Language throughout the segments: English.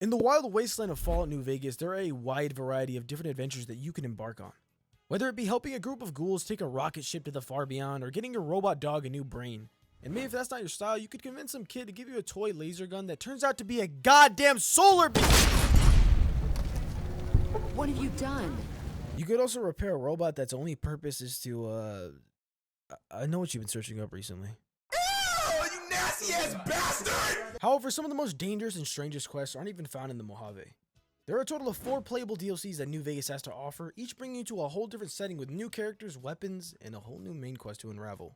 In the wild wasteland of Fallout New Vegas, there are a wide variety of different adventures that you can embark on. Whether it be helping a group of ghouls take a rocket ship to the far beyond, or getting your robot dog a new brain. And maybe if that's not your style, you could convince some kid to give you a toy laser gun that turns out to be a goddamn solar beam! What have you done? You could also repair a robot that's only purpose is to, I know what you've been searching up recently. Ew, you nasty ass bastard! However, some of the most dangerous and strangest quests aren't even found in the Mojave. There are a total of 4 playable DLCs that New Vegas has to offer, each bringing you to a whole different setting with new characters, weapons, and a whole new main quest to unravel.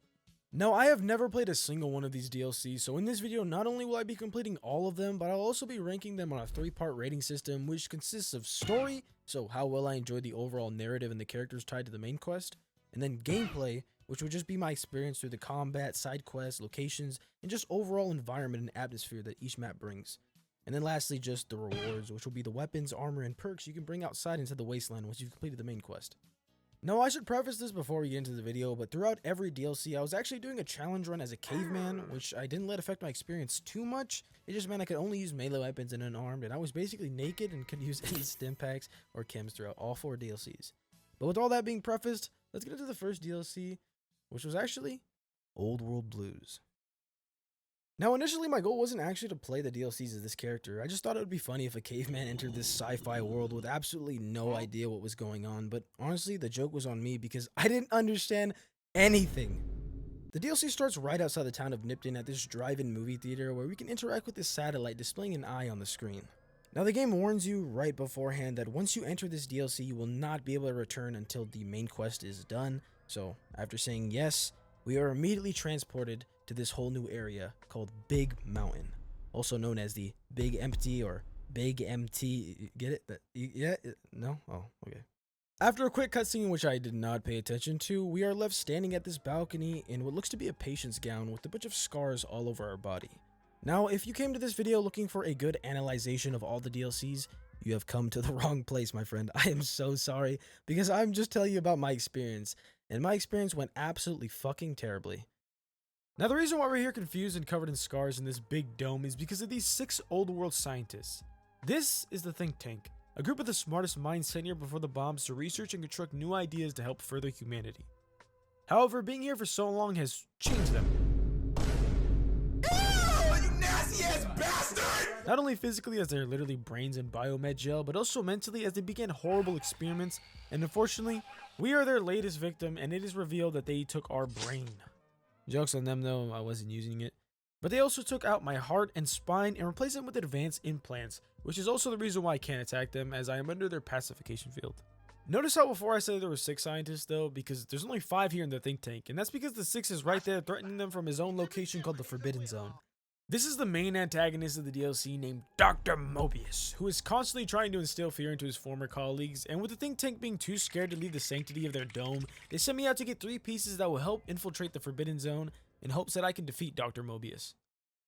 Now, I have never played a single one of these DLCs, so in this video, not only will I be completing all of them, but I'll also be ranking them on a 3-part rating system, which consists of story, so how well I enjoyed the overall narrative and the characters tied to the main quest, and then gameplay, which will just be my experience through the combat, side quests, locations, and just overall environment and atmosphere that each map brings. And then lastly, just the rewards, which will be the weapons, armor, and perks you can bring outside into the wasteland once you've completed the main quest. Now, I should preface this before we get into the video, but throughout every DLC, I was actually doing a challenge run as a caveman, which I didn't let affect my experience too much. It just meant I could only use melee weapons and unarmed, and I was basically naked and could use any stim packs or chems throughout all 4 DLCs. But with all that being prefaced, let's get into the first DLC, which was actually Old World Blues. Now, initially, my goal wasn't actually to play the DLCs as this character. I just thought it would be funny if a caveman entered this sci-fi world with absolutely no idea what was going on, but honestly, the joke was on me because I didn't understand anything. The DLC starts right outside the town of Nipton at this drive-in movie theater where we can interact with this satellite displaying an eye on the screen. Now, the game warns you right beforehand that once you enter this DLC, you will not be able to return until the main quest is done, so after saying yes, we are immediately transported to this whole new area called Big Mountain, also known as the Big Empty or Big MT. Get it? Yeah? No? Oh, okay. After a quick cutscene which I did not pay attention to, we are left standing at this balcony in what looks to be a patient's gown with a bunch of scars all over our body. Now, if you came to this video looking for a good analyzation of all the DLCs, you have come to the wrong place, my friend. I am so sorry, because I'm just telling you about my experience, and my experience went absolutely fucking terribly. Now, the reason why we're here confused and covered in scars in this big dome is because of these 6 old world scientists. This is the think tank, a group of the smartest minds sent here before the bombs to research and construct new ideas to help further humanity. However, being here for so long has changed them. Ew, you nasty ass bastard! Not only physically as they're literally brains in biomed gel, but also mentally as they began horrible experiments, and unfortunately, we are their latest victim, and it is revealed that they took our brain. Jokes on them though, I wasn't using it. But they also took out my heart and spine and replaced them with advanced implants, which is also the reason why I can't attack them, as I am under their pacification field. Notice how before I said there were 6 scientists though, because there's only 5 here in the think tank, and that's because the 6th is right there threatening them from his own location called the Forbidden Zone. This is the main antagonist of the DLC named Dr. Mobius, who is constantly trying to instill fear into his former colleagues, and with the think tank being too scared to leave the sanctity of their dome, they sent me out to get 3 pieces that will help infiltrate the Forbidden Zone in hopes that I can defeat Dr. Mobius.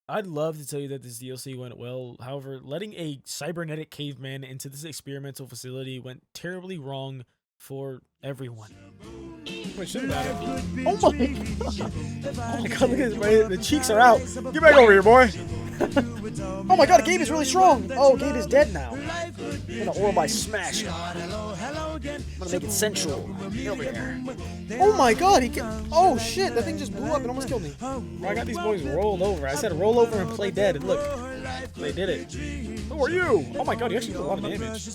I'd love to tell you that this DLC went well, however, letting a cybernetic caveman into this experimental facility went terribly wrong for everyone. Wait, shit about it. Oh my god! Oh my god, look at this, the cheeks are out. Get back over here, boy! Oh my god, Gabe is really strong! Oh, Gabe is dead now. I'm gonna oral by smash him. I'm gonna make it sensual. Get over here. Oh my god, he can. Oh shit, that thing just blew up and almost killed me. Bro, I got these boys rolled over. I said roll over and play dead, and look, they did it. Who are you? Oh my god, you actually did a lot of damage.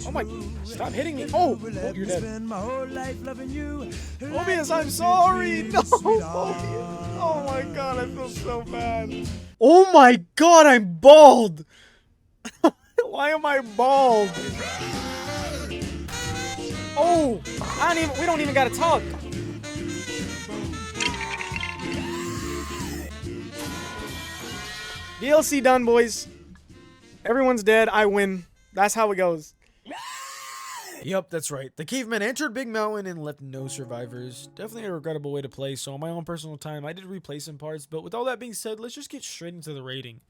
Oh my, stop hitting me. Oh, you're dead. Mobius, I'm sorry. No, Mobius. Oh my god, I feel so bad. Oh my god, I'm bald. Why am I bald? Oh, we don't even gotta talk. DLC done, boys. Everyone's dead. I win. That's how it goes. Yep, that's right. The cavemen entered Big Mountain and left no survivors. Definitely a regrettable way to play, so on my own personal time, I did replay some parts, but with all that being said, let's just get straight into the rating.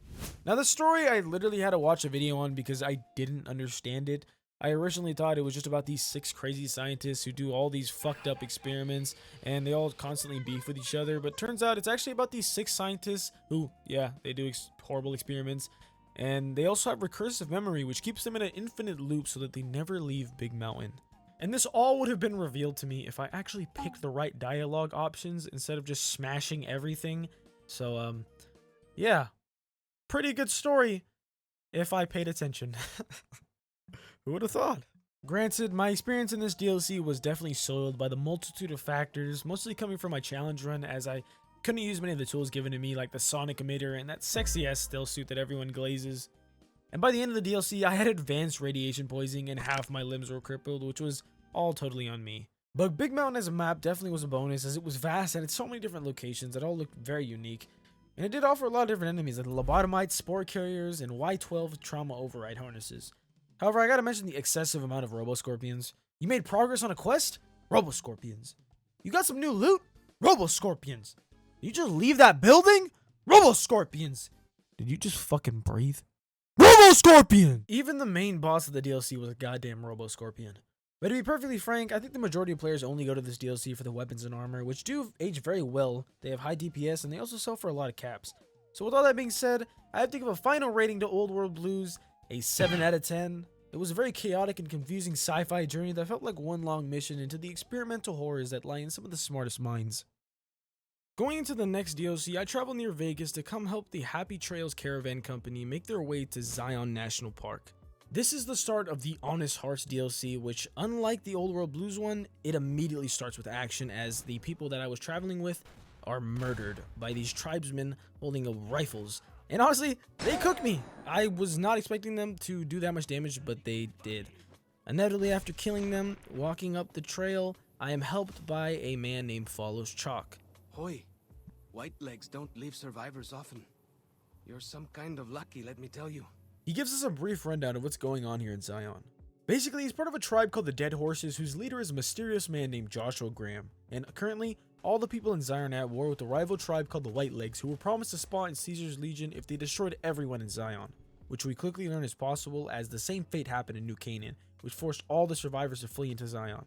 Now, the story, I literally had to watch a video on because I didn't understand it. I originally thought it was just about these 6 crazy scientists who do all these fucked up experiments, and they all constantly beef with each other, but turns out it's actually about these 6 scientists who, yeah, they do horrible experiments, And they also have recursive memory, which keeps them in an infinite loop so that they never leave Big Mountain. And this all would have been revealed to me if I actually picked the right dialogue options instead of just smashing everything. So, yeah, pretty good story if I paid attention. Who would have thought? Granted, my experience in this DLC was definitely soiled by the multitude of factors, mostly coming from my challenge run, as I couldn't use many of the tools given to me, like the sonic emitter and that sexy ass stealth suit that everyone glazes. And by the end of the DLC, I had advanced radiation poisoning and half my limbs were crippled, which was all totally on me. But Big Mountain as a map definitely was a bonus, as it was vast and had so many different locations that all looked very unique. And it did offer a lot of different enemies, like the lobotomites, spore carriers, and Y12 trauma override harnesses. However, I gotta mention the excessive amount of Robo-Scorpions. You made progress on a quest? Robo-Scorpions. You got some new loot? Robo-Scorpions. Did you just leave that building? Robo-Scorpions. Did you just fucking breathe? Robo-Scorpion! Even the main boss of the DLC was a goddamn Robo-Scorpion. But to be perfectly frank, I think the majority of players only go to this DLC for the weapons and armor, which do age very well. They have high DPS, and they also sell for a lot of caps. So with all that being said, I have to give a final rating to Old World Blues, a 7 out of 10. It was a very chaotic and confusing sci-fi journey that felt like one long mission into the experimental horrors that lie in some of the smartest minds. Going into the next DLC, I traveled near Vegas to come help the Happy Trails Caravan Company make their way to Zion National Park. This is the start of the Honest Hearts DLC, which, unlike the Old World Blues one, it immediately starts with action as the people that I was traveling with are murdered by these tribesmen holding rifles. And honestly, they cooked me. I was not expecting them to do that much damage, but they did. Inevitably, after killing them, walking up the trail, I am helped by a man named Follows Chalk. Hoy, white legs don't leave survivors often. You're some kind of lucky, let me tell you. He gives us a brief rundown of what's going on here in Zion. Basically, he's part of a tribe called the Dead Horses, whose leader is a mysterious man named Joshua Graham. And currently, all the people in Zion are at war with a rival tribe called the White Legs, who were promised a spot in Caesar's Legion if they destroyed everyone in Zion, which we quickly learn is possible, as the same fate happened in New Canaan, which forced all the survivors to flee into Zion.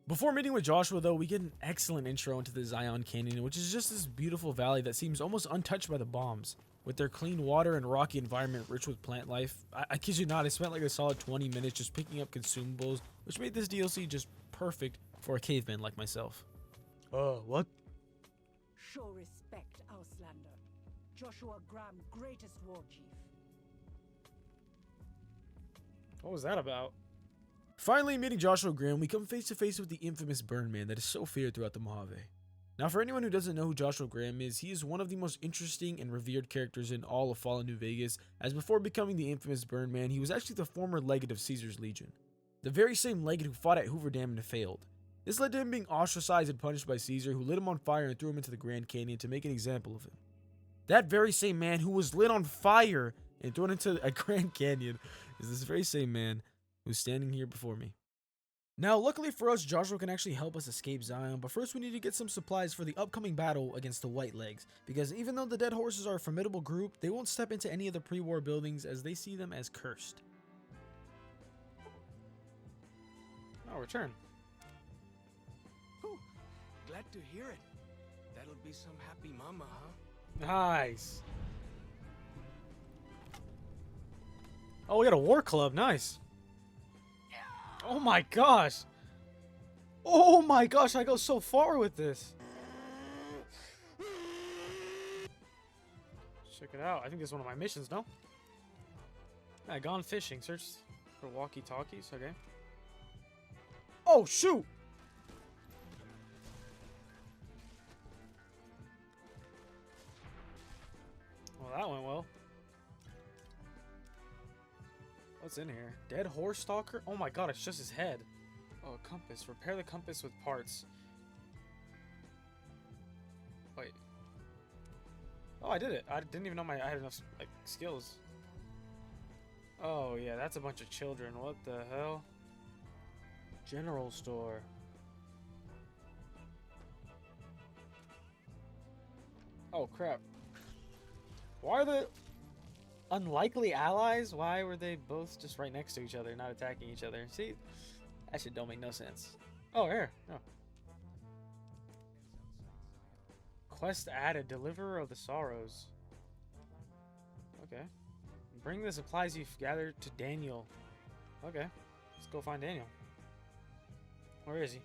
Before meeting with Joshua, though, we get an excellent intro into the Zion Canyon, which is just this beautiful valley that seems almost untouched by the bombs. With their clean water and rocky environment rich with plant life, I kid you not, I spent like a solid 20 minutes just picking up consumables, which made this DLC just perfect for a caveman like myself. What? Show respect, Auslander. Joshua Graham, greatest war chief. What was that about? Finally, meeting Joshua Graham, we come face to face with the infamous Burn Man that is so feared throughout the Mojave. Now, for anyone who doesn't know who Joshua Graham is, he is one of the most interesting and revered characters in all of Fallen New Vegas, as before becoming the infamous Burn Man, he was actually the former legate of Caesar's Legion. The very same legate who fought at Hoover Dam and failed. This led to him being ostracized and punished by Caesar, who lit him on fire and threw him into the Grand Canyon to make an example of him. That very same man who was lit on fire and thrown into a Grand Canyon is this very same man who's standing here before me. Now, luckily for us, Joshua can actually help us escape Zion, but first we need to get some supplies for the upcoming battle against the White Legs, because even though the Dead Horses are a formidable group, they won't step into any of the pre-war buildings as they see them as cursed. Oh, return. Whew, glad to hear it. That'll be some happy mama, huh? Nice. Oh, we got a war club. Nice. Oh my gosh. Oh my gosh, I go so far with this. Check it out. I think this is one of my missions, no? Yeah, gone fishing. Search for walkie-talkies. Okay. Oh, shoot. Well, that went well. What's in here? Dead horse stalker? Oh my god, it's just his head. Oh, a compass. Repair the compass with parts. Wait. Oh, I did it. I didn't even know I had enough like skills. Oh yeah, that's a bunch of children. What the hell? General store. Oh crap. Why are the unlikely allies? Why were they both just right next to each other, not attacking each other? See, that shit don't make no sense. Oh, here. Oh. Quest added. Deliverer of the Sorrows. Okay. Bring the supplies you've gathered to Daniel. Okay, let's go find Daniel. Where is he?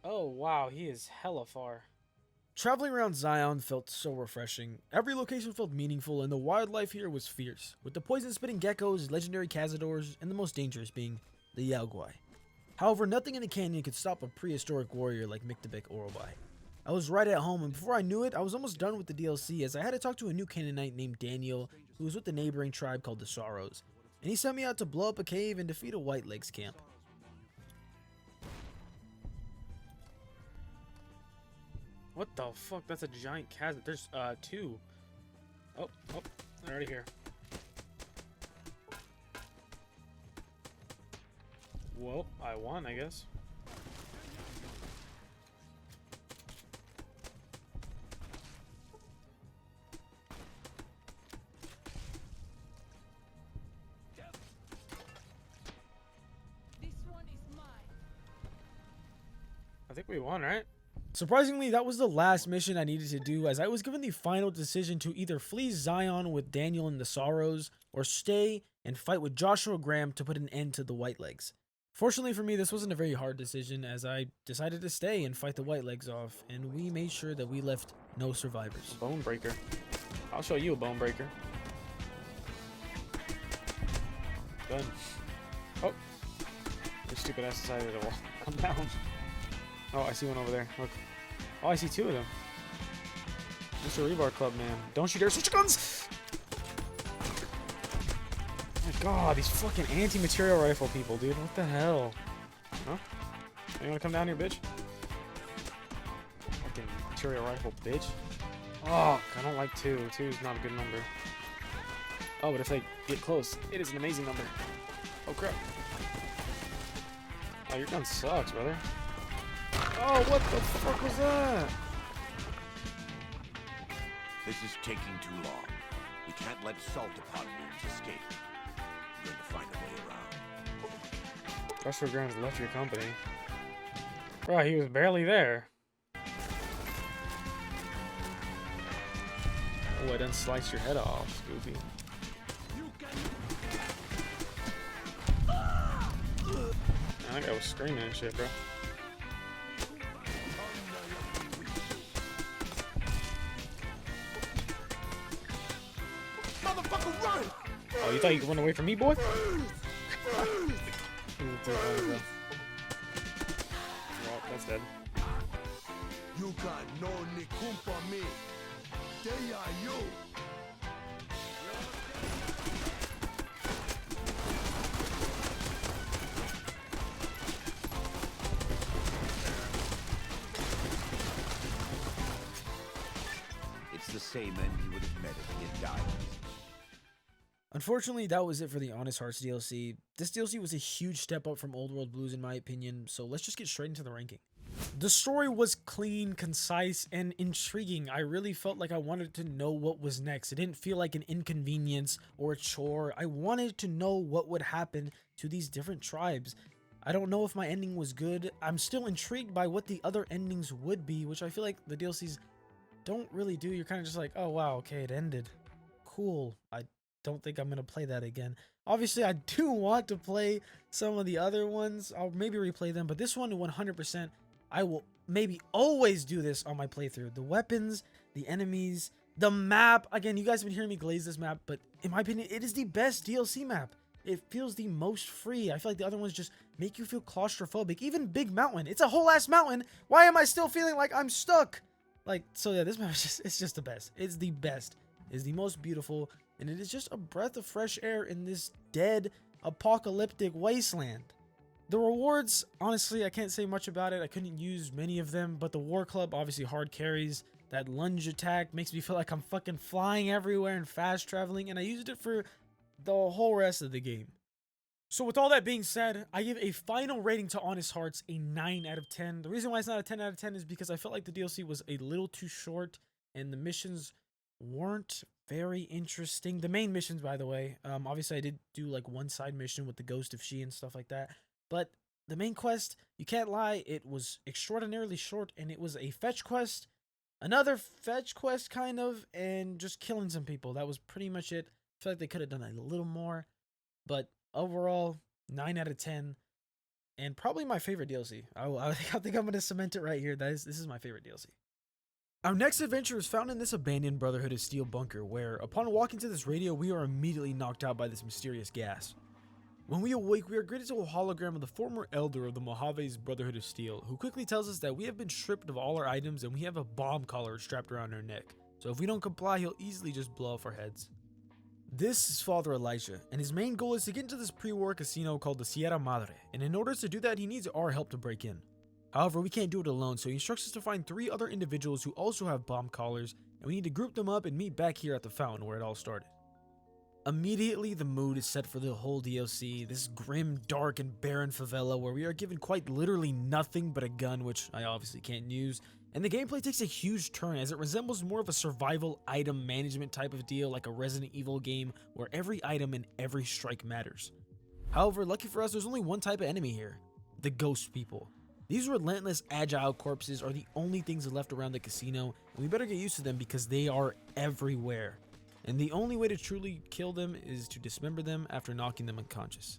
Oh wow, he is hella far. Traveling around Zion felt so refreshing. Every location felt meaningful, and the wildlife here was fierce, with the poison-spitting geckos, legendary cazadors, and the most dangerous being the Yaogwai. However, nothing in the canyon could stop a prehistoric warrior like Mictebek Orobai. I was right at home, and before I knew it, I was almost done with the DLC as I had to talk to a new Canaanite named Daniel, who was with the neighboring tribe called the Sorrows, and he sent me out to blow up a cave and defeat a Whitelegs camp. What the fuck? That's a giant chasm. There's two. Oh, they're already here. Well, I won, I guess. This one is mine. I think we won, right? Surprisingly, that was the last mission I needed to do, as I was given the final decision to either flee Zion with Daniel and the Sorrows, or stay and fight with Joshua Graham to put an end to the Whitelegs. Fortunately for me, this wasn't a very hard decision, as I decided to stay and fight the Whitelegs off, and we made sure that we left no survivors. Bone breaker. I'll show you a bone breaker. Done. Oh. Your stupid ass decided to come down. Oh, I see one over there. Look. Oh, I see two of them. Mr. Rebar Club, man. Don't you dare switch guns! Oh my god, these fucking anti-material rifle people, dude. What the hell? Huh? You wanna come down here, bitch? Fucking material rifle, bitch. Oh, I don't like two. Two is not a good number. Oh, but if they get close, it is an amazing number. Oh, crap. Oh, your gun sucks, brother. Oh, what the fuck was that? This is taking too long. We can't let salt-upon wounds escape. We're going to find a way around. Joshua Graham's left your company. Bro, he was barely there. Oh, I done sliced your head off, Goofy. Man, that guy was screaming and shit, bro. Motherfucker, run! Oh, you thought you could run away from me, boy? Well, that's dead. You got no ni kumpa me. There are you. It's the same end he would have met if he had died. Unfortunately, that was it for the Honest Hearts DLC. This DLC was a huge step up from Old World Blues in my opinion, so let's just get straight into the ranking. The story was clean, concise, and intriguing. I really felt like I wanted to know what was next. It didn't feel like an inconvenience or a chore. I wanted to know what would happen to these different tribes. I don't know if my ending was good. I'm still intrigued by what the other endings would be, which I feel like the DLCs don't really do. You're kind of just like, oh wow, okay, it ended. Cool. I don't think I'm going to play that again. Obviously, I do want to play some of the other ones. I'll maybe replay them, but this one 100%, I will maybe always do this on my playthrough. The weapons, the enemies, the map. Again, you guys have been hearing me glaze this map, but in my opinion, it is the best DLC map. It feels the most free. I feel like the other ones just make you feel claustrophobic. Even Big Mountain. It's a whole ass mountain. Why am I still feeling like I'm stuck? Like, so yeah, this map is it's just the best. It's the best. It's the most beautiful. And it is just a breath of fresh air in this dead, apocalyptic wasteland. The rewards, honestly, I can't say much about it. I couldn't use many of them, but the War Club, obviously hard carries. That lunge attack makes me feel like I'm fucking flying everywhere and fast traveling, and I used it for the whole rest of the game. So with all that being said, I give a final rating to Honest Hearts a 9 out of 10. The reason why it's not a 10 out of 10 is because I felt like the DLC was a little too short, and the missions weren't very interesting. The main missions, by the way, obviously I did do like one side mission with the Ghost of She and stuff like that, but the main quest, you can't lie, it was extraordinarily short, and it was a fetch quest. Another fetch quest kind of, and just killing some people. That was pretty much it. I feel like they could have done a little more, but overall, 9 out of 10. And probably my favorite DLC. I think I'm going to cement it right here. This is my favorite DLC. Our next adventure is found in this abandoned Brotherhood of Steel bunker, where upon walking to this radio, we are immediately knocked out by this mysterious gas. When we awake, we are greeted to a hologram of the former elder of the Mojave's Brotherhood of Steel, who quickly tells us that we have been stripped of all our items and we have a bomb collar strapped around our neck. So if we don't comply, he'll easily just blow off our heads. This is Father Elijah, and his main goal is to get into this pre-war casino called the Sierra Madre, and in order to do that, he needs our help to break in. However, we can't do it alone, so he instructs us to find 3 other individuals who also have bomb collars, and we need to group them up and meet back here at the fountain where it all started. Immediately, the mood is set for the whole DLC, this grim, dark, and barren favela where we are given quite literally nothing but a gun, which I obviously can't use, and the gameplay takes a huge turn as it resembles more of a survival item management type of deal like a Resident Evil game where every item and every strike matters. However, lucky for us, there's only one type of enemy here, the ghost people. These relentless, agile corpses are the only things left around the casino, and we better get used to them because they are everywhere. And the only way to truly kill them is to dismember them after knocking them unconscious.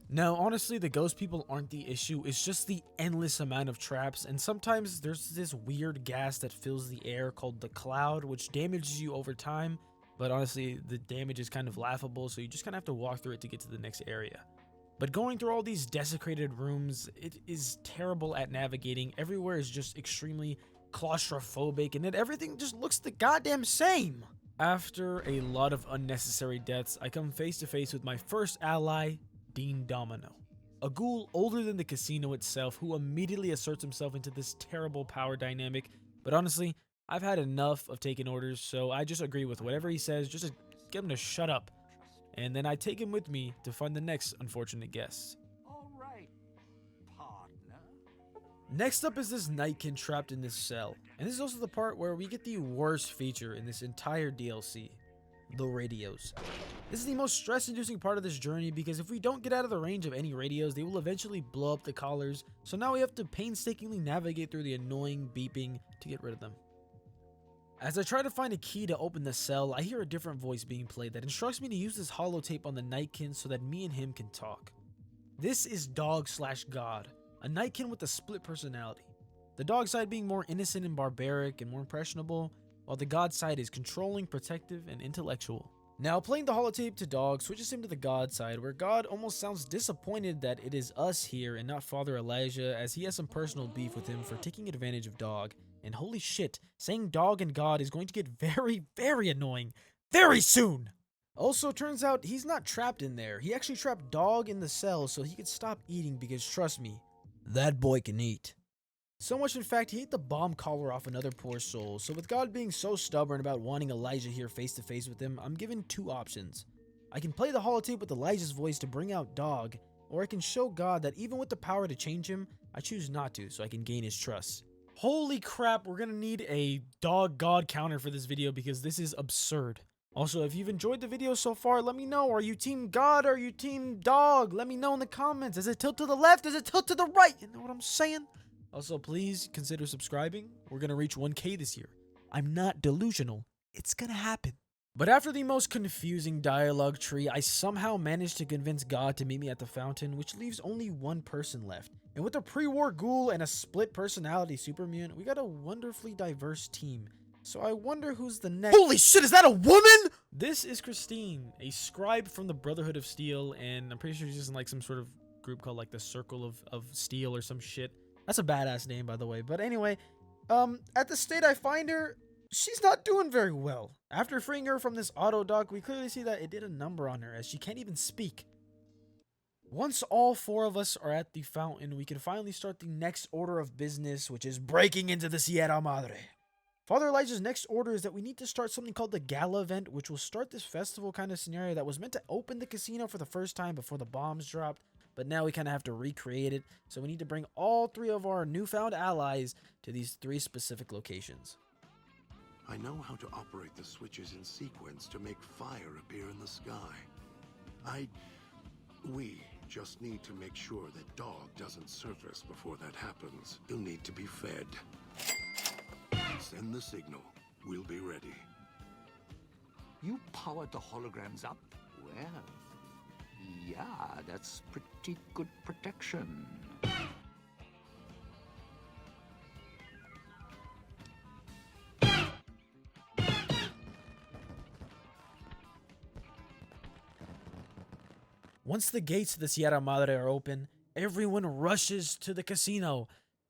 Now, honestly, the ghost people aren't the issue, it's just the endless amount of traps, and sometimes there's this weird gas that fills the air called the cloud, which damages you over time, but honestly, the damage is kind of laughable, so you just kind of have to walk through it to get to the next area. But going through all these desecrated rooms, it is terrible at navigating. Everywhere is just extremely claustrophobic, and then everything just looks the goddamn same. After a lot of unnecessary deaths, I come face to face with my first ally, Dean Domino, a ghoul older than the casino itself who immediately asserts himself into this terrible power dynamic, but honestly, I've had enough of taking orders, so I just agree with whatever he says just to get him to shut up, and then I take him with me to find the next unfortunate guests. All right, partner. Next up is this Nightkin trapped in this cell, and this is also the part where we get the worst feature in this entire DLC, the radios. This is the most stress-inducing part of this journey because if we don't get out of the range of any radios, they will eventually blow up the collars, so now we have to painstakingly navigate through the annoying beeping to get rid of them. As I try to find a key to open the cell, I hear a different voice being played that instructs me to use this holotape on the Nightkin so that me and him can talk. This is Dog/God, a Nightkin with a split personality. The dog side being more innocent and barbaric and more impressionable, while the God side is controlling, protective, and intellectual. Now, playing the holotape to Dog switches him to the God side, where God almost sounds disappointed that it is us here and not Father Elijah, as he has some personal beef with him for taking advantage of Dog. And holy shit, saying Dog and God is going to get very, very annoying very soon! Also, turns out he's not trapped in there. He actually trapped Dog in the cell so he could stop eating because, trust me, that boy can eat. So much, in fact, he ate the bomb collar off another poor soul, so with God being so stubborn about wanting Elijah here face to face with him, I'm given 2 options. I can play the holotape with Elijah's voice to bring out Dog, or I can show God that even with the power to change him, I choose not to so I can gain his trust. Holy crap, we're gonna need a Dog God counter for this video because this is absurd. Also, if you've enjoyed the video so far, let me know. Are you team God or are you team Dog? Let me know in the comments. Does it tilt to the left? Does it tilt to the right? You know what I'm saying? Also, please consider subscribing. We're gonna reach 1K this year. I'm not delusional. It's gonna happen. But after the most confusing dialogue tree, I somehow managed to convince God to meet me at the fountain, which leaves only one person left. And with a pre-war ghoul and a split personality super mutant, we got a wonderfully diverse team. So I wonder who's the next— Holy shit, is that a woman?! This is Christine, a scribe from the Brotherhood of Steel, and I'm pretty sure she's in like some sort of group called like the Circle of Steel or some shit. That's a badass name, by the way. But anyway, at the state I find her, she's not doing very well. After freeing her from this auto dock, we clearly see that it did a number on her as she can't even speak. Once all 4 of us are at the fountain, we can finally start the next order of business, which is breaking into the Sierra Madre. Father Elijah's next order is that we need to start something called the Gala event, which will start this festival kind of scenario that was meant to open the casino for the first time before the bombs dropped. But now we kind of have to recreate it, so we need to bring all 3 of our newfound allies to these 3 specific locations. I know how to operate the switches in sequence to make fire appear in the sky. We just need to make sure that Dog doesn't surface before that happens. He'll need to be fed. Send the signal. We'll be ready. You powered the holograms up? Well, yeah, that's pretty good protection. Once the gates to the Sierra Madre are open, everyone rushes to the casino.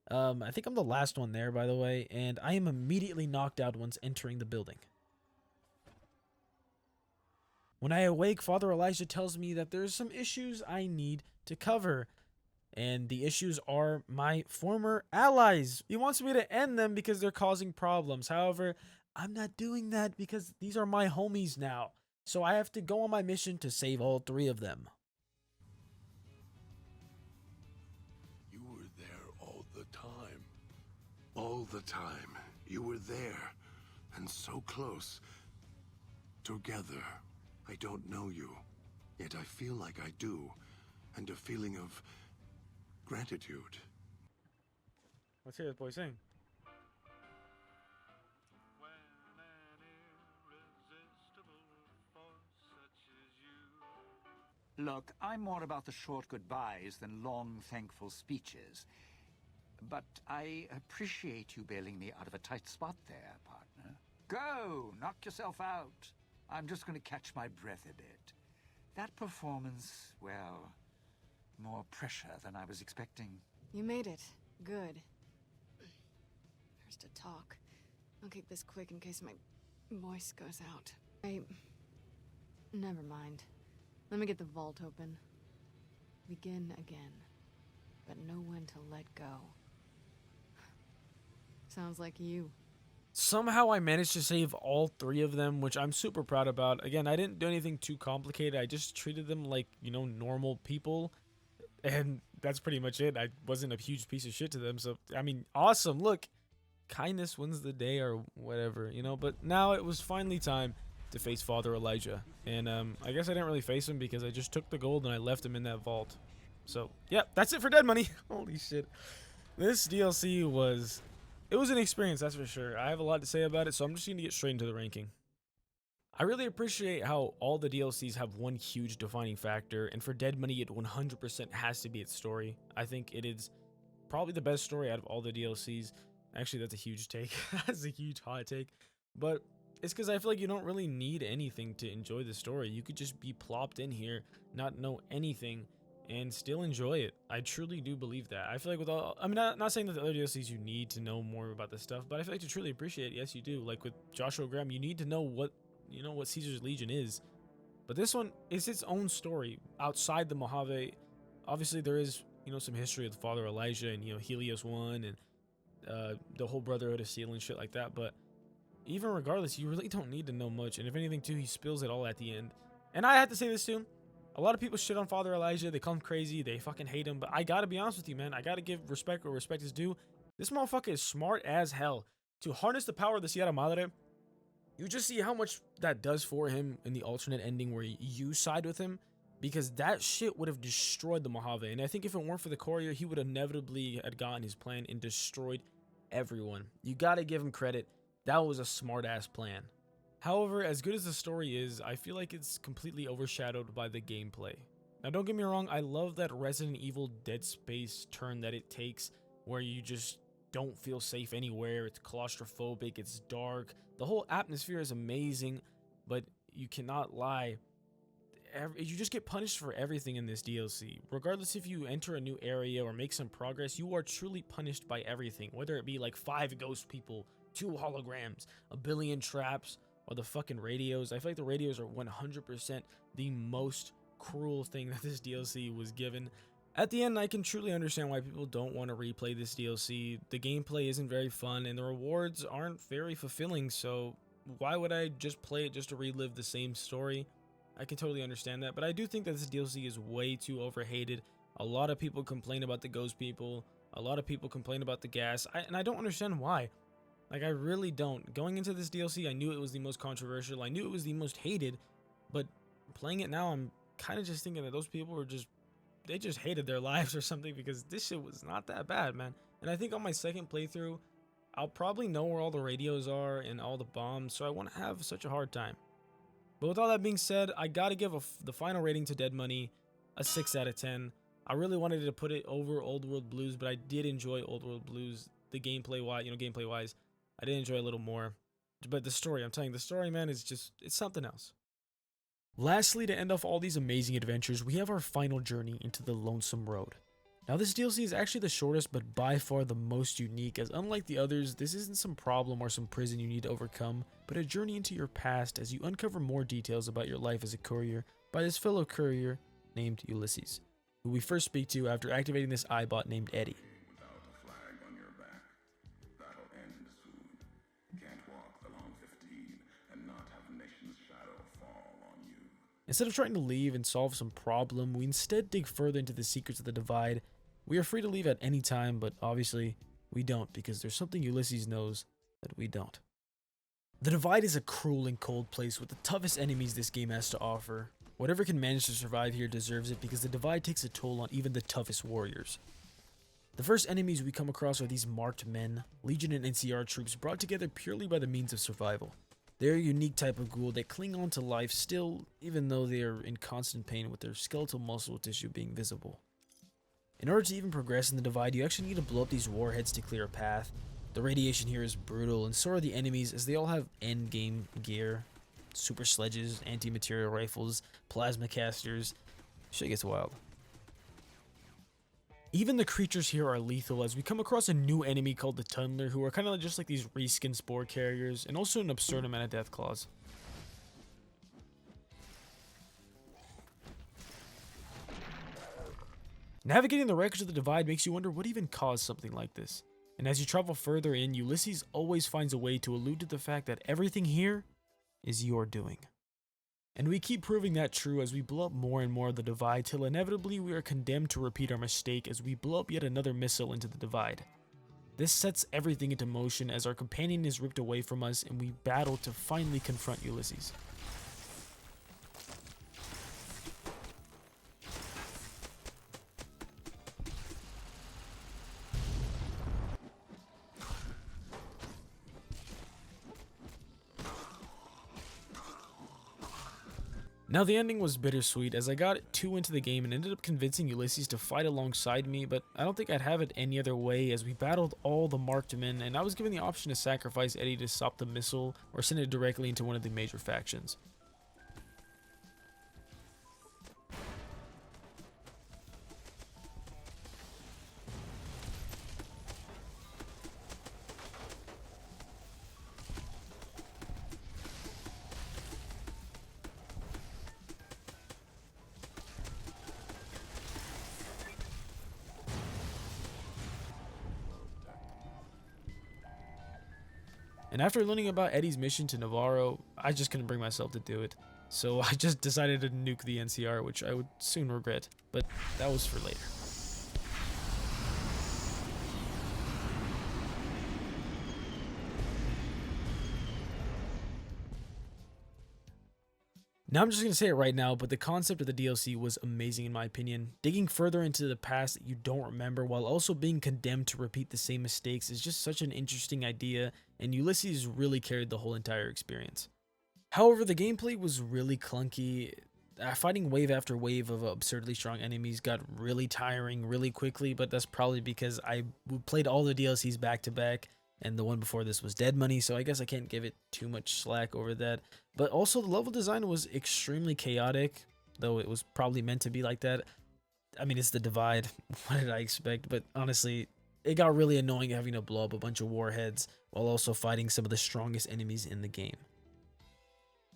I think I'm the last one there, by the way, and I am immediately knocked out once entering the building. When I awake, Father Elijah tells me that there's some issues I need to cover, and the issues are my former allies. He wants me to end them because they're causing problems. However, I'm not doing that because these are my homies now, so I have to go on my mission to save all 3 of them. You were there all the time. All the time. You were there. And so close. Together. I don't know you. Yet I feel like I do. And a feeling of gratitude. Let's hear this boy sing. Look, I'm more about the short goodbyes than long, thankful speeches. But I appreciate you bailing me out of a tight spot there, partner. Go! Knock yourself out. I'm just going to catch my breath a bit. That performance, well, more pressure than I was expecting. You made it. Good. First to talk. I'll keep this quick in case my voice goes out. Never mind. Let me get the vault open. Begin again. But know when to let go. Sounds like you. Somehow I managed to save all 3 of them, which I'm super proud about. Again, I didn't do anything too complicated. I just treated them like, normal people. And that's pretty much it. I wasn't a huge piece of shit to them. So, I mean, awesome. Look, kindness wins the day or whatever, But now it was finally time to face Father Elijah. And I guess I didn't really face him because I just took the gold and I left him in that vault. So, yeah, that's it for Dead Money. Holy shit. This DLC was... It was an experience, that's for sure. I have a lot to say about it, so I'm just going to get straight into the ranking. I really appreciate how all the DLCs have one huge defining factor, and for Dead Money, it 100% has to be its story. I think it is probably the best story out of all the DLCs. Actually, that's a huge take. That's a huge hot take. But it's because I feel like you don't really need anything to enjoy the story. You could just be plopped in here, not know anything, and still enjoy it. I truly do believe that. I feel like with all, I mean, not saying that the other DLCs you need to know more about this stuff, but I feel like to truly appreciate it, yes, you do. Like with Joshua Graham, you need to know what Caesar's Legion is. But this one is its own story outside the Mojave. Obviously, there is, some history with Father Elijah and, Helios 1 and the whole Brotherhood of Steel and shit like that. But even regardless, you really don't need to know much. And if anything, too, he spills it all at the end. And I have to say this, too. A lot of people shit on Father Elijah. They call him crazy. They fucking hate him. But I gotta be honest with you, man. I gotta give respect where respect is due. This motherfucker is smart as hell. To harness the power of the Sierra Madre, you just see how much that does for him in the alternate ending where you side with him. Because that shit would have destroyed the Mojave. And I think if it weren't for the courier, he would inevitably had gotten his plan and destroyed everyone. You gotta give him credit. That was a smart ass plan. However, as good as the story is, I feel like it's completely overshadowed by the gameplay. Now, don't get me wrong, I love that Resident Evil Dead Space turn that it takes, where you just don't feel safe anywhere. It's claustrophobic, it's dark. The whole atmosphere is amazing, but you cannot lie. You just get punished for everything in this DLC. Regardless if you enter a new area or make some progress, you are truly punished by everything. Whether it be like 5 ghost people, 2 holograms, a billion traps, or the fucking radios. I feel like the radios are 100% the most cruel thing that this DLC was given. At the end, I can truly understand why people don't want to replay this DLC. The gameplay isn't very fun, and the rewards aren't very fulfilling, so why would I just play it just to relive the same story? I can totally understand that, but I do think that this DLC is way too overhated. A lot of people complain about the ghost people. A lot of people complain about the gas, and I don't understand why. Like, I really don't. Going into this DLC, I knew it was the most controversial. I knew it was the most hated, but playing it now, I'm kind of just thinking that those people were they just hated their lives or something, because this shit was not that bad, man. And I think on my second playthrough, I'll probably know where all the radios are and all the bombs, so I won't have such a hard time. But with all that being said, I gotta give the final rating to Dead Money a 6 out of 10. I really wanted to put it over Old World Blues, but I did enjoy Old World Blues. The gameplay wise, I did enjoy a little more. But the story, I'm telling you, the story, man, is just, it's something else. Lastly, to end off all these amazing adventures, we have our final journey into the Lonesome Road. Now, this DLC is actually the shortest, but by far the most unique, as unlike the others, this isn't some problem or some prison you need to overcome, but a journey into your past as you uncover more details about your life as a courier by this fellow courier named Ulysses, who we first speak to after activating this iBot named Eddie. Without a flag on your back, that'll end soon. Can't walk the long 15 and not have a nation's shadow fall on you. Instead of trying to leave and solve some problem, we instead dig further into the secrets of the Divide. We are free to leave at any time, but obviously we don't, because there's something Ulysses knows that we don't. The Divide is a cruel and cold place with the toughest enemies this game has to offer. Whatever can manage to survive here deserves it, because the Divide takes a toll on even the toughest warriors. The first enemies we come across are these marked men, Legion and NCR troops brought together purely by the means of survival. They're a unique type of ghoul that cling on to life still, even though they are in constant pain with their skeletal muscle tissue being visible. In order to even progress in the Divide, you actually need to blow up these warheads to clear a path. The radiation here is brutal, and so are the enemies, as they all have endgame gear. Super sledges, anti-material rifles, plasma casters. Shit gets wild. Even the creatures here are lethal, as we come across a new enemy called the Tunneler, who are kind of just like these reskin spore carriers, and also an absurd amount of death claws. Navigating the wreckage of the Divide makes you wonder what even caused something like this. And as you travel further in, Ulysses always finds a way to allude to the fact that everything here is your doing. And we keep proving that true as we blow up more and more of the Divide, till inevitably we are condemned to repeat our mistake as we blow up yet another missile into the Divide. This sets everything into motion as our companion is ripped away from us and we battle to finally confront Ulysses. Now, the ending was bittersweet as I got too into the game and ended up convincing Ulysses to fight alongside me, but I don't think I'd have it any other way as we battled all the marked men and I was given the option to sacrifice Eddie to stop the missile or send it directly into one of the major factions. And after learning about Eddie's mission to Navarro, I just couldn't bring myself to do it. So I just decided to nuke the NCR, which I would soon regret, but that was for later. Now I'm just going to say it right now, but the concept of the DLC was amazing in my opinion. Digging further into the past that you don't remember while also being condemned to repeat the same mistakes is just such an interesting idea, and Ulysses really carried the whole entire experience. However, the gameplay was really clunky. Fighting wave after wave of absurdly strong enemies got really tiring really quickly, but that's probably because I played all the DLCs back to back. And the one before this was Dead Money, so I guess I can't give it too much slack over that. But also, the level design was extremely chaotic, though it was probably meant to be like that. I mean, it's the Divide. What did I expect? But honestly, it got really annoying having to blow up a bunch of warheads while also fighting some of the strongest enemies in the game.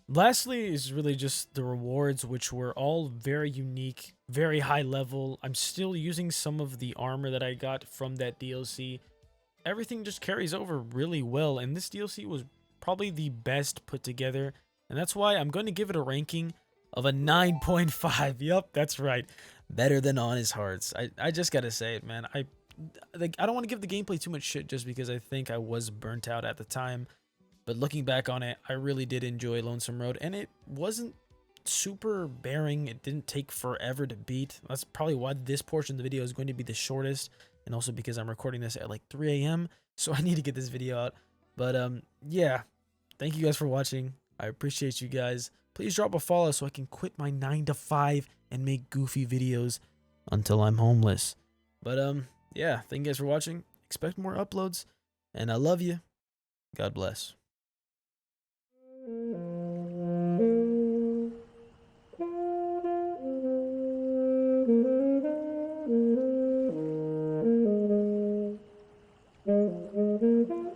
Lastly is really just the rewards, which were all very unique, very high level. I'm still using some of the armor that I got from that DLC. Everything just carries over really well, and this DLC was probably the best put together, and that's why I'm going to give it a ranking of a 9.5. Yup, that's right. Better than Honest Hearts. I just gotta say it, man. I don't want to give the gameplay too much shit just because I think I was burnt out at the time, but looking back on it, I really did enjoy Lonesome Road, and it wasn't super bearing. It didn't take forever to beat. That's probably why this portion of the video is going to be the shortest. and also because I'm recording this at like 3 a.m. So I need to get this video out. But yeah, thank you guys for watching. I appreciate you guys. Please drop a follow so I can quit my 9 to 5 and make goofy videos until I'm homeless. But yeah, thank you guys for watching. Expect more uploads, and I love you. God bless. Thank you.